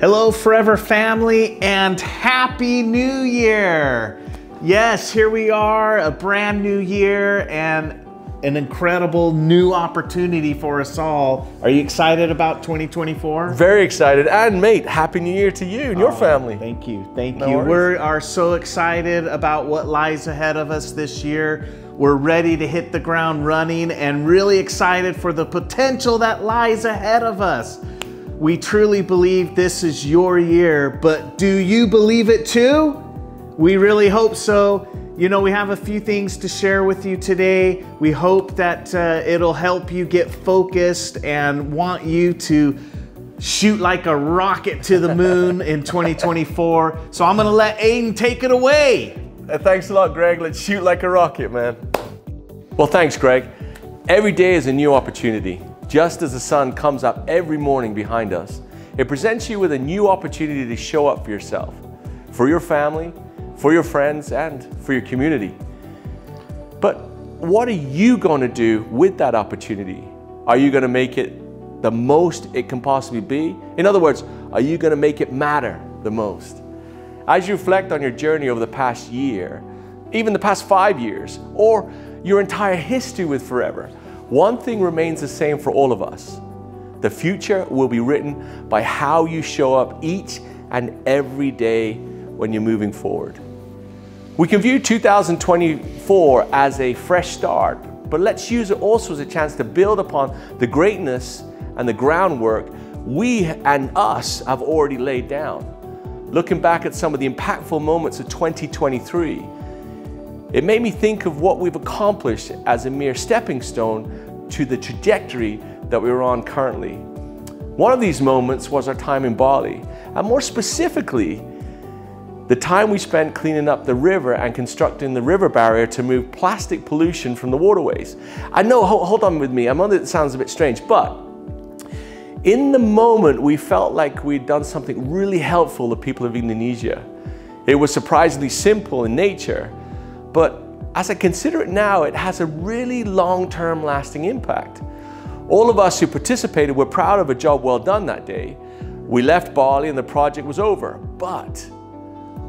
Hello, Forever family, and Happy New Year! Yes, here we are, a brand new year and an incredible new opportunity for us all. Are you excited about 2024? Very excited. And mate, Happy New Year to you and your family. Thank you, thank you. We are so excited about what lies ahead of us this year. We're ready to hit the ground running and really excited for the potential that lies ahead of us. We truly believe this is your year, but do you believe it too? We really hope so. You know, we have a few things to share with you today. We hope that it'll help you get focused and want you to shoot like a rocket to the moon in 2024. So I'm gonna let Aidan take it away. Thanks a lot, Greg. Let's shoot like a rocket, man. Well, thanks, Greg. Every day is a new opportunity. Just as the sun comes up every morning behind us, it presents you with a new opportunity to show up for yourself, for your family, for your friends, and for your community. But what are you going to do with that opportunity? Are you going to make it the most it can possibly be? In other words, are you going to make it matter the most? As you reflect on your journey over the past year, even the past 5 years, or your entire history with Forever, one thing remains the same for all of us. The future will be written by how you show up each and every day when you're moving forward. We can view 2024 as a fresh start, but let's use it also as a chance to build upon the greatness and the groundwork we and us have already laid down. Looking back at some of the impactful moments of 2023, it made me think of what we've accomplished as a mere stepping stone to the trajectory that we're on currently. One of these moments was our time in Bali, and more specifically, the time we spent cleaning up the river and constructing the river barrier to move plastic pollution from the waterways. I know, hold on with me, I know that it sounds a bit strange, but in the moment we felt like we'd done something really helpful to people of Indonesia. It was surprisingly simple in nature, but as I consider it now, it has a really long-term lasting impact. All of us who participated were proud of a job well done that day. We left Bali and the project was over, but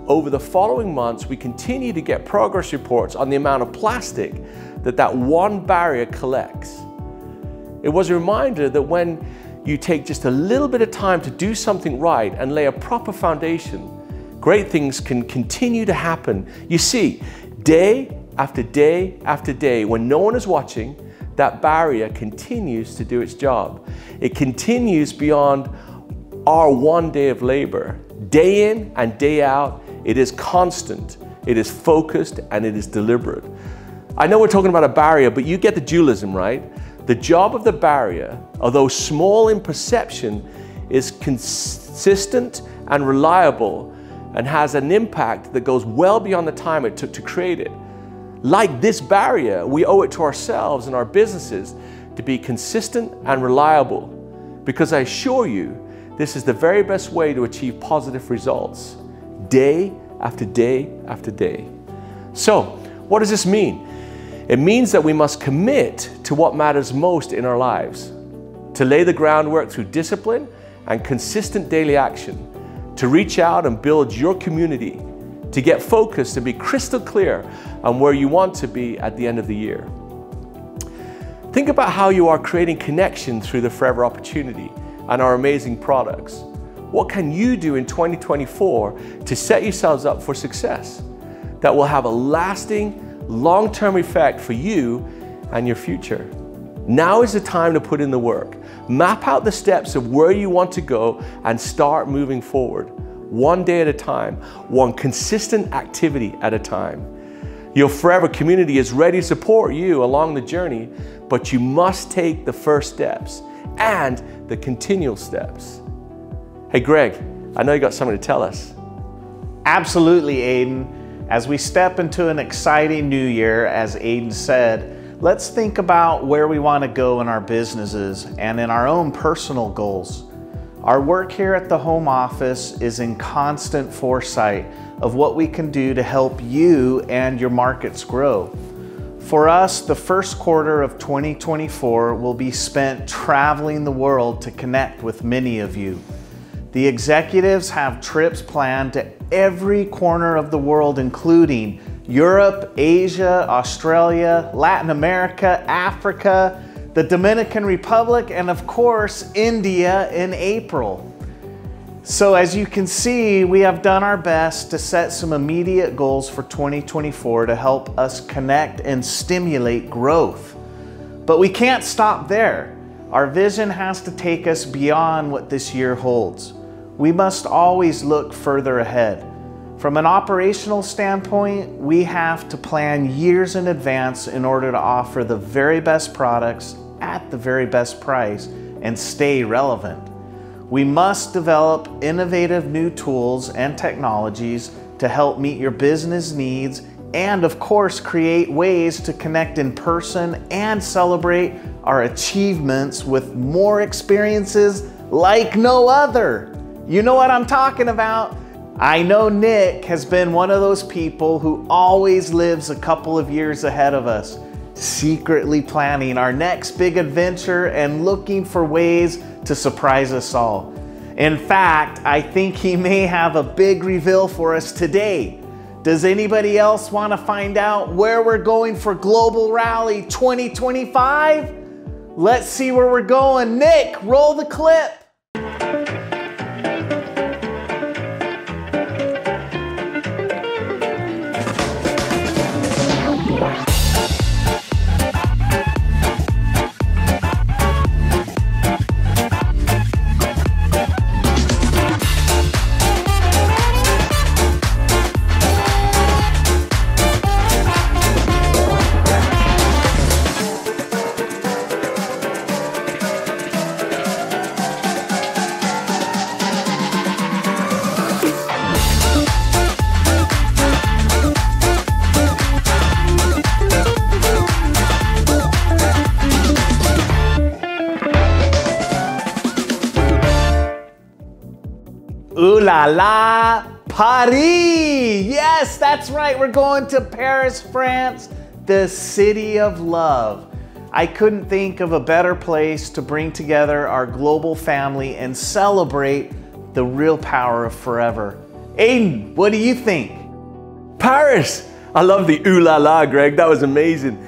over the following months, we continued to get progress reports on the amount of plastic that one barrier collects. It was a reminder that when you take just a little bit of time to do something right and lay a proper foundation, great things can continue to happen. You see, day after day after day, when no one is watching, that barrier continues to do its job. It continues beyond our one day of labor. Day in and day out, it is constant, it is focused, and it is deliberate. I know we're talking about a barrier, but you get the dualism, right? The job of the barrier, although small in perception, is consistent and reliable and has an impact that goes well beyond the time it took to create it. Like this barrier, we owe it to ourselves and our businesses to be consistent and reliable, because I assure you, this is the very best way to achieve positive results, day after day after day. So, what does this mean? It means that we must commit to what matters most in our lives, to lay the groundwork through discipline and consistent daily action, to reach out and build your community, to get focused and be crystal clear on where you want to be at the end of the year. Think about how you are creating connection through the Forever opportunity and our amazing products. What can you do in 2024 to set yourselves up for success that will have a lasting, long-term effect for you and your future? Now is the time to put in the work. Map out the steps of where you want to go and start moving forward, one day at a time, one consistent activity at a time. Your Forever community is ready to support you along the journey, but you must take the first steps and the continual steps. Hey Greg, I know you got something to tell us. Absolutely, Aidan. As we step into an exciting new year, as Aidan said, let's think about where we want to go in our businesses and in our own personal goals. Our work here at the home office is in constant foresight of what we can do to help you and your markets grow. For us, the first quarter of 2024 will be spent traveling the world to connect with many of you. The executives have trips planned to every corner of the world, including Europe, Asia, Australia, Latin America, Africa, the Dominican Republic, and of course, India in April. So as you can see, we have done our best to set some immediate goals for 2024 to help us connect and stimulate growth. But we can't stop there. Our vision has to take us beyond what this year holds. We must always look further ahead. From an operational standpoint, we have to plan years in advance in order to offer the very best products at the very best price and stay relevant. We must develop innovative new tools and technologies to help meet your business needs and, of course, create ways to connect in person and celebrate our achievements with more experiences like no other. You know what I'm talking about? I know Nick has been one of those people who always lives a couple of years ahead of us, secretly planning our next big adventure and looking for ways to surprise us all. In fact, I think he may have a big reveal for us today. Does anybody else want to find out where we're going for Global Rally 2025? Let's see where we're going. Nick, roll the clip. Ooh la la, Paris! Yes, that's right, we're going to Paris, France, the city of love. I couldn't think of a better place to bring together our global family and celebrate the real power of forever. Aidan, what do you think? Paris! I love the ooh la la, Greg, that was amazing.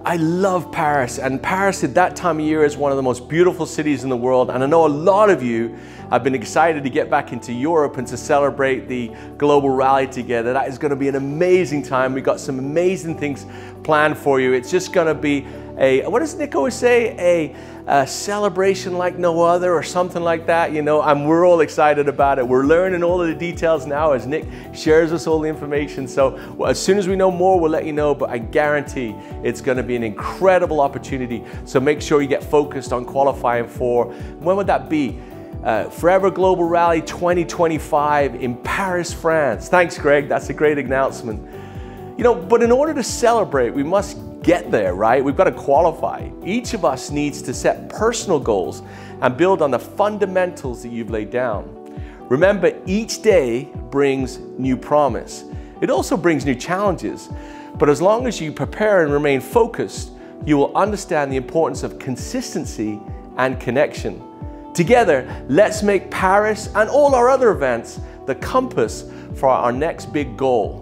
I love Paris, and Paris at that time of year is one of the most beautiful cities in the world, and I know a lot of you have been excited to get back into Europe and to celebrate the global rally together. That is going to be an amazing time. We've got some amazing things planned for you. It's just going to be a, what does Nick always say, a celebration like no other or something like that, you know, and we're all excited about it. We're learning all of the details now as Nick shares us all the information. So as soon as we know more, we'll let you know, but I guarantee it's going to be an incredible opportunity. So make sure you get focused on qualifying for, when would that be? Forever Global Rally 2025 in Paris, France. Thanks, Greg. That's a great announcement. You know, but in order to celebrate, we must get there, right? We've got to qualify. Each of us needs to set personal goals and build on the fundamentals that you've laid down. Remember, each day brings new promise. It also brings new challenges. But as long as you prepare and remain focused, you will understand the importance of consistency and connection. Together, let's make Paris and all our other events the compass for our next big goal.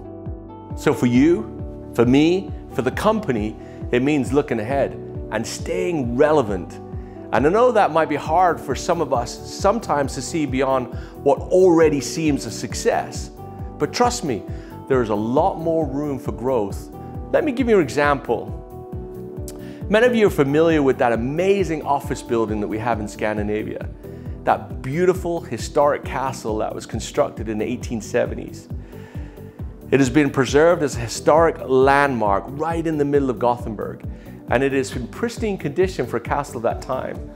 So for you, for me, for the company, it means looking ahead and staying relevant. And I know that might be hard for some of us sometimes to see beyond what already seems a success. But trust me, there is a lot more room for growth. Let me give you an example. Many of you are familiar with that amazing office building that we have in Scandinavia. That beautiful historic castle that was constructed in the 1870s. It has been preserved as a historic landmark right in the middle of Gothenburg, and it is in pristine condition for a castle of that time.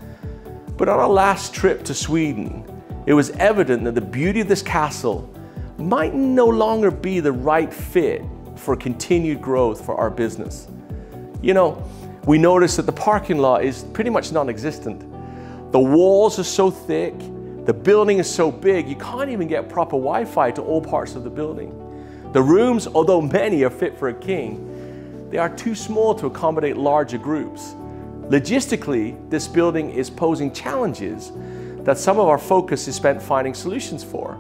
But on our last trip to Sweden, it was evident that the beauty of this castle might no longer be the right fit for continued growth for our business. You know, we noticed that the parking lot is pretty much non-existent. The walls are so thick, the building is so big, you can't even get proper Wi-Fi to all parts of the building. The rooms, although many are fit for a king, they are too small to accommodate larger groups. Logistically, this building is posing challenges that some of our focus is spent finding solutions for.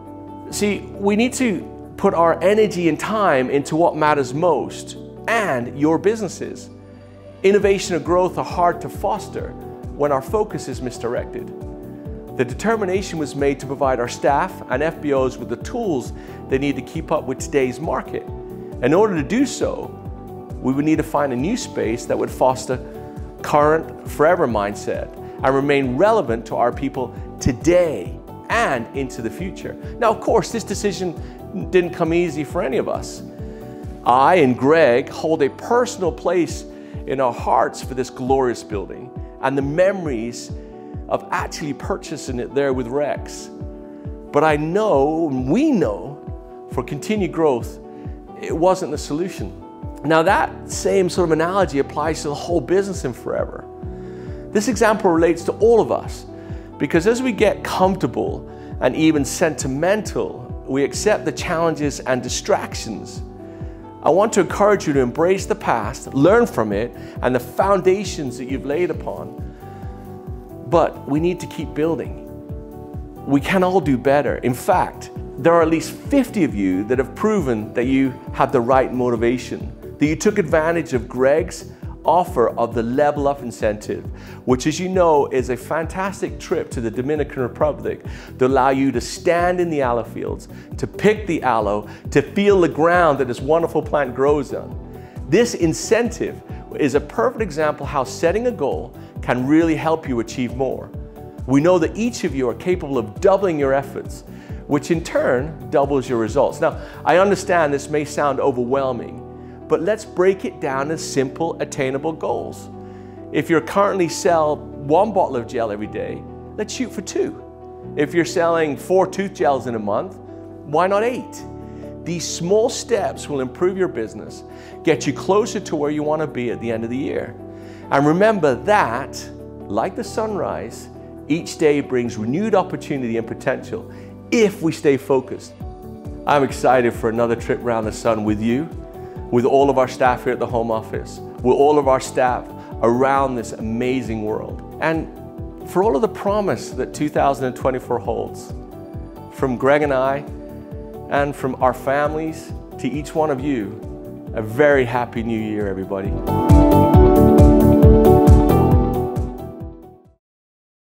See, we need to put our energy and time into what matters most and your businesses. Innovation and growth are hard to foster when our focus is misdirected. The determination was made to provide our staff and FBOs with the tools they need to keep up with today's market. In order to do so, we would need to find a new space that would foster current, forever mindset and remain relevant to our people today and into the future. Now, of course, this decision didn't come easy for any of us. I and Gregg hold a personal place in our hearts for this glorious building and the memories of actually purchasing it there with Rex. But I know, and we know, for continued growth, it wasn't the solution. Now that same sort of analogy applies to the whole business in Forever. This example relates to all of us because as we get comfortable and even sentimental, we accept the challenges and distractions. I want to encourage you to embrace the past, learn from it, and the foundations that you've laid upon. But we need to keep building. We can all do better. In fact, there are at least 50 of you that have proven that you have the right motivation, that you took advantage of Gregg's offer of the Level Up incentive, which, as you know, is a fantastic trip to the Dominican Republic to allow you to stand in the aloe fields, to pick the aloe, to feel the ground that this wonderful plant grows on. This incentive is a perfect example how setting a goal can really help you achieve more. We know that each of you are capable of doubling your efforts, which in turn doubles your results. Now, I understand this may sound overwhelming, but let's break it down as simple, attainable goals. If you currently sell 1 bottle of gel every day, let's shoot for 2. If you're selling 4 tooth gels in a month, why not 8? These small steps will improve your business, get you closer to where you want to be at the end of the year. And remember that, like the sunrise, each day brings renewed opportunity and potential if we stay focused. I'm excited for another trip around the sun with you, with all of our staff here at the home office, with all of our staff around this amazing world, and for all of the promise that 2024 holds. From Gregg and I, and from our families to each one of you, a very happy new year, everybody.